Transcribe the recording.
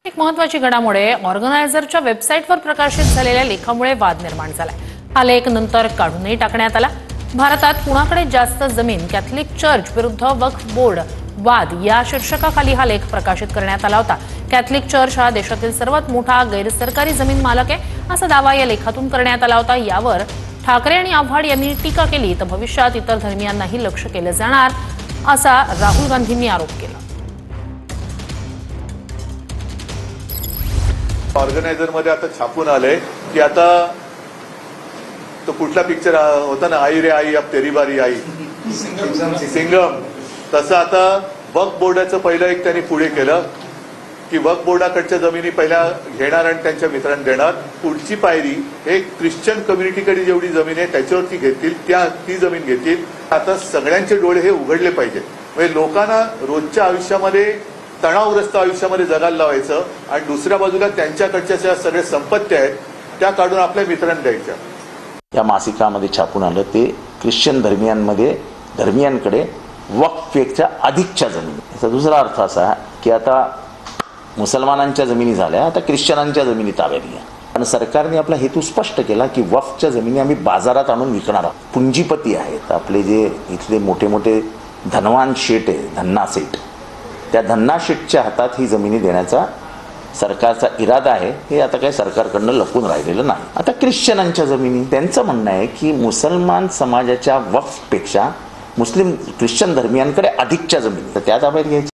एक महत्त्वाची घडामोड आहे। ऑर्गनायझरच्या वेबसाईटवर प्रकाशित झालेल्या लेखामुळे वाद निर्माण झालाय। हा लेख नंतर काढूनही टाकण्यात आला। भारतात कुणाकडे जास्त जमीन, कॅथलिक चर्च विरुद्ध वक्फ बोर्ड वाद या शीर्षकाखाली हा लेख प्रकाशित करण्यात आला होता। कॅथलिक चर्च हा देशातील सर्वात मोठा गैरसरकारी जमीन मालक आहे, असा दावा या लेखातून करण्यात आला होता। यावर ठाकरे आणि आव्हाड यांनी टीका केली तर भविष्यात इतर धर्मियांनाही लक्ष्य केले जाणार, असा राहुल गांधींनी आरोप केला। ऑर्गनायझर मध्ये आता छापून आलंय की आता तो कुठला पिक्चर होता ना, आई रे आई अब तेरी बारी आई, सिंगम, तसं आता वक्फ बोर्डाचं पहिलं एक त्यांनी पुढे केलं की वक्फ बोर्डाकडच्या जमिनी पहिल्या घेणार आणि त्यांच्या मित्रांना देणार। पुढची पायरी हे ख्रिश्चन कम्युनिटीकडे जेवढी जमीन आहे त्याच्यावरती घेतील, ती जमीन घेतील। आता सगळ्यांचे डोळे हे उघडले पाहिजे, म्हणजे लोकांना रोजच्या आयुष्यामध्ये तणावग्रस्त आयुष्यामध्ये जगायला लावायचं आणि दुसऱ्या बाजूला त्यांच्याकडच्या ज्या सगळ्या संपत्ती आहेत त्या काढून आपल्या मित्रांना द्यायच्या। या मासिकामध्ये छापून आलं ते ख्रिश्चन धर्मियांकडे वक्फच्या अधिकच्या जमिनी। याचा दुसरा अर्थ असा की आता मुसलमानांच्या जमिनी झाल्या, आता ख्रिश्चनांच्या जमिनी ताब्यात घ्या। आणि सरकारने आपला हेतू स्पष्ट केला की वक्फच्या जमिनी आम्ही बाजारात आणून विकणार आहोत। पुंजीपती आहेत आपले, जे इथले मोठे मोठे धनवान शेठ आहे, धन्ना सेठ, त्या धन्ना शेठच्या हातात ही जमिनी देण्याचा सरकारचा इरादा आहे। हे आता काही सरकारकडनं लपून राहिलेलं नाही। आता ख्रिश्चनांच्या जमिनी, त्यांचं म्हणणं आहे की मुसलमान समाजाच्या वक्फपेक्षा ख्रिश्चन धर्मियांकडे अधिकच्या जमिनी, तर त्या ताब्यात घ्यायच्या।